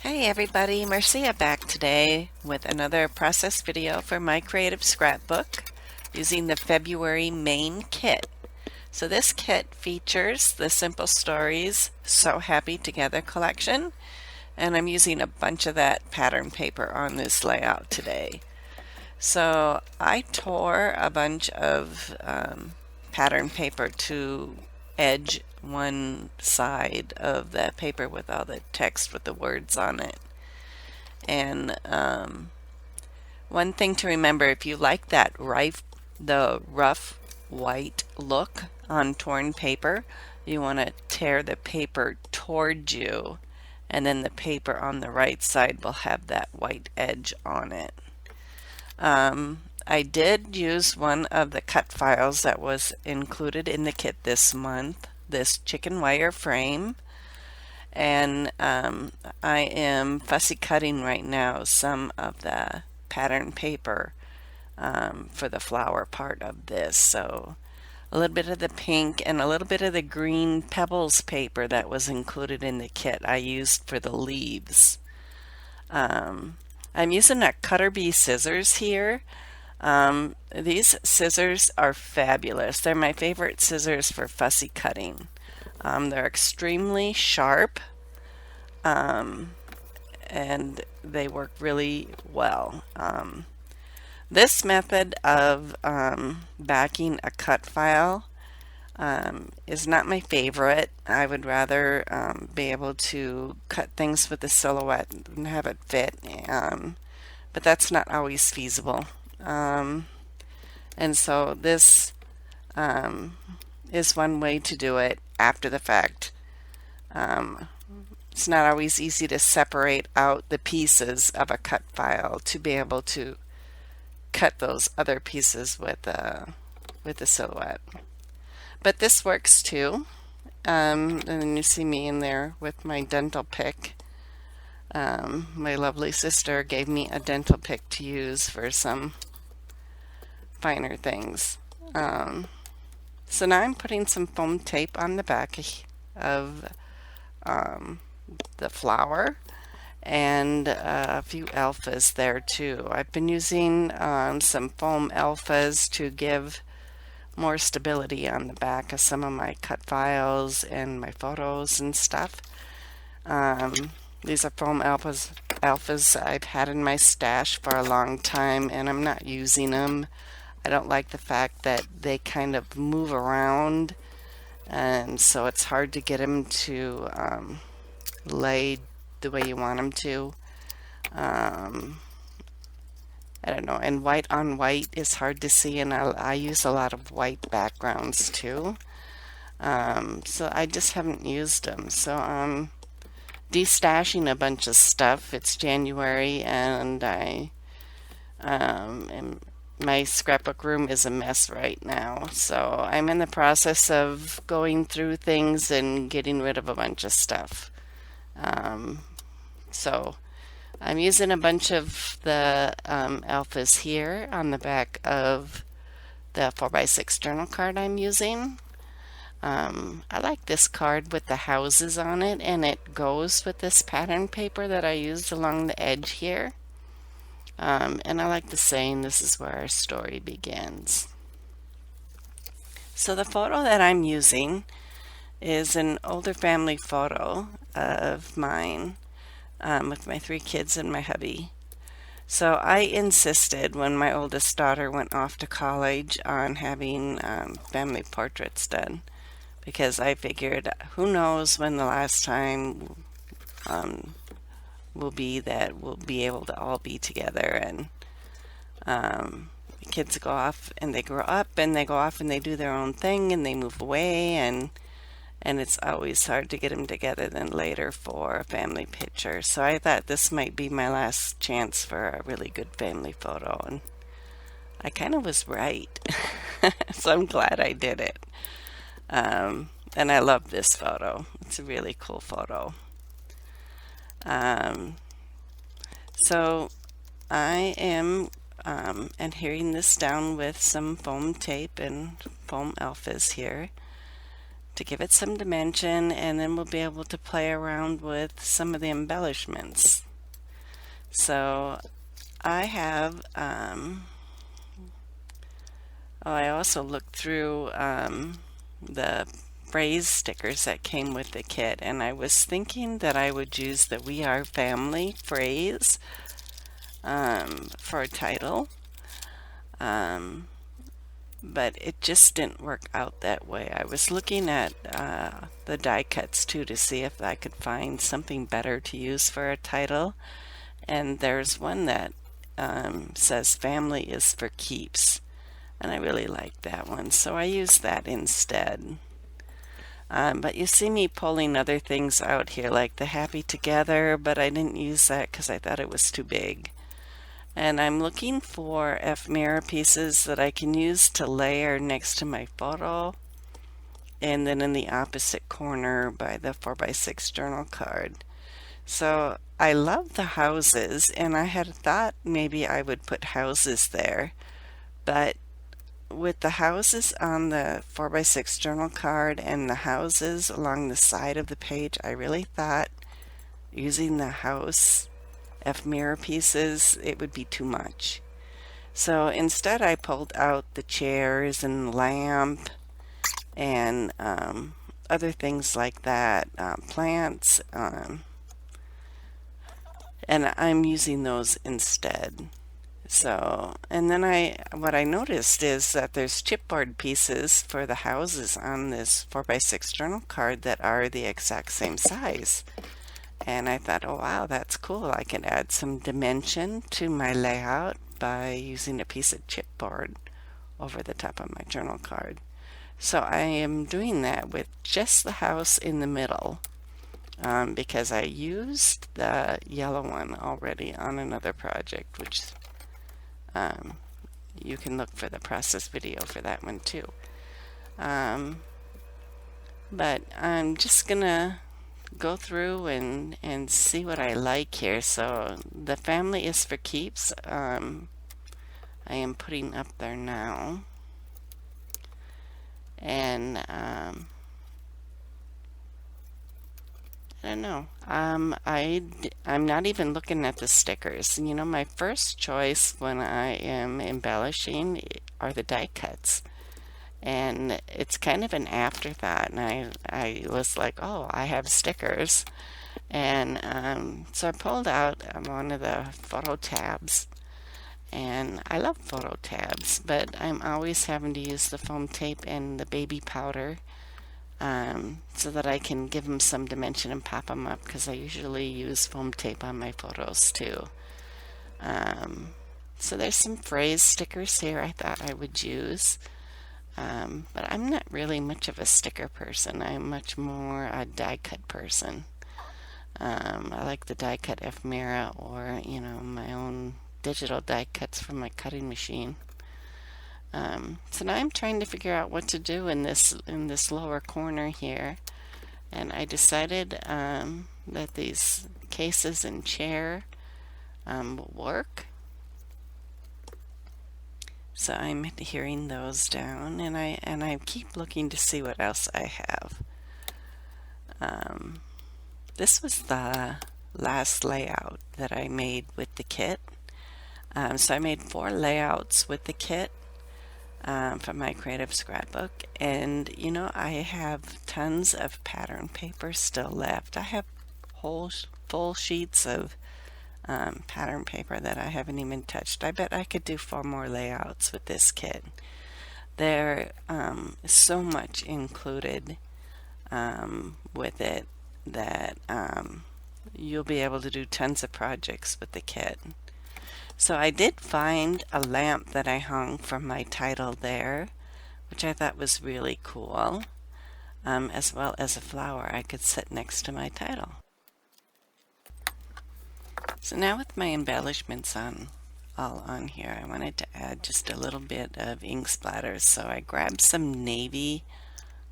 Hey everybody, Marcia back today with another process video for my creative scrapbook using the February main kit. So this kit features the Simple Stories So Happy Together collection, and I'm using a bunch of that pattern paper on this layout today. So I tore a bunch of pattern paper to edge one side of that paper with all the text with the words on it. And one thing to remember, if you like the rough white look on torn paper, you want to tear the paper toward you, and then the paper on the right side will have that white edge on it. I did use one of the cut files that was included in the kit this month, this chicken wire frame. And I am fussy cutting right now some of the pattern paper for the flower part of this. So a little bit of the pink and a little bit of the green pebbles paper that was included in the kit I used for the leaves. I'm using a Cutter Bee scissors here. These scissors are fabulous. They're my favorite scissors for fussy cutting. They're extremely sharp, and they work really well. This method of backing a cut file is not my favorite. I would rather be able to cut things with the silhouette and have it fit, but that's not always feasible. And so this is one way to do it after the fact. It's not always easy to separate out the pieces of a cut file to be able to cut those other pieces with the silhouette. But this works too. And then you see me in there with my dental pick. My lovely sister gave me a dental pick to use for some finer things. So now I'm putting some foam tape on the back of the flower, and a few alphas there too. I've been using some foam alphas to give more stability on the back of some of my cut files and my photos and stuff. These are foam alphas I've had in my stash for a long time, and I'm not using them. I don't like the fact that they kind of move around, and so it's hard to get them to lay the way you want them to. I don't know, and white on white is hard to see, and I use a lot of white backgrounds too. So I just haven't used them. So I'm destashing a bunch of stuff. It's January, and my scrapbook room is a mess right now. So I'm in the process of going through things and getting rid of a bunch of stuff. So I'm using a bunch of the alphas here on the back of the 4x6 journal card I'm using. I like this card with the houses on it, and it goes with this pattern paper that I used along the edge here. And I like the saying, "This is where our story begins." So the photo that I'm using is an older family photo of mine with my 3 kids and my hubby. So I insisted when my oldest daughter went off to college on having family portraits done, because I figured, who knows when the last time will be that we'll be able to all be together. And the kids go off and they grow up and they go off and they do their own thing and they move away, and it's always hard to get them together then later for a family picture. So I thought this might be my last chance for a really good family photo, and I kind of was right. So I'm glad I did it. And I love this photo. It's a really cool photo. So I am adhering this down with some foam tape and foam alphas here. to give it some dimension, and then we'll be able to play around with some of the embellishments. So I have, I also looked through the phrase stickers that came with the kit, and I was thinking that I would use the We Are Family phrase for a title, but it just didn't work out that way. I was looking at the die cuts too to see if I could find something better to use for a title, and there's one that says Family is for Keeps, and I really like that one, so I used that instead. But you see me pulling other things out here, like the Happy Together, but I didn't use that because I thought it was too big. And I'm looking for ephemera pieces that I can use to layer next to my photo, and then in the opposite corner by the 4x6 journal card. So I love the houses, and I had thought maybe I would put houses there, but with the houses on the 4x6 journal card and the houses along the side of the page, I really thought using the house ephemera pieces, it would be too much. So instead I pulled out the chairs and lamp and other things like that, plants, and I'm using those instead. So, and then what I noticed is that there's chipboard pieces for the houses on this 4x6 journal card that are the exact same size. And I thought, oh wow, that's cool. I can add some dimension to my layout by using a piece of chipboard over the top of my journal card. So I am doing that with just the house in the middle. Because I used the yellow one already on another project, which you can look for the process video for that one too. But I'm just gonna go through and see what I like here. So the Family is for Keeps. I am putting up there now, and I don't know. I'm not even looking at the stickers. You know, my first choice when I am embellishing are the die cuts. And it's kind of an afterthought. And I was like, oh, I have stickers. And so I pulled out one of the photo tabs. And I love photo tabs, but I'm always having to use the foam tape and the baby powder. So that I can give them some dimension and pop them up, because I usually use foam tape on my photos too. So there's some phrase stickers here I thought I would use, but I'm not really much of a sticker person. I'm much more a die cut person. I like the die cut ephemera, or my own digital die cuts from my cutting machine. So now I'm trying to figure out what to do in this lower corner here, and I decided that these cases and chair will work. So I'm adhering those down, and I keep looking to see what else I have. This was the last layout that I made with the kit. So I made 4 layouts with the kit. From my creative scrapbook, and I have tons of pattern paper still left. I have whole full sheets of pattern paper that I haven't even touched. I bet I could do 4 more layouts with this kit. There is so much included with it that you'll be able to do tons of projects with the kit. So I did find a lamp that I hung from my title there, which I thought was really cool, as well as a flower I could set next to my title. So now with my embellishments all on here, I wanted to add just a little bit of ink splatters. So I grabbed some navy,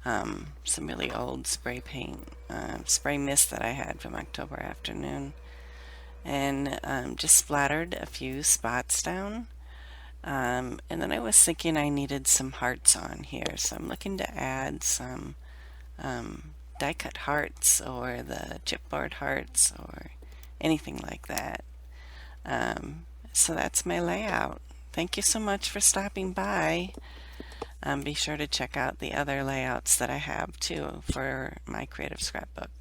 some really old spray paint, spray mist that I had from October afternoon, and just splattered a few spots down. And then I was thinking I needed some hearts on here, so I'm looking to add some die cut hearts or the chipboard hearts or anything like that. So that's my layout. Thank you so much for stopping by. Be sure to check out the other layouts that I have too for my creative scrapbook.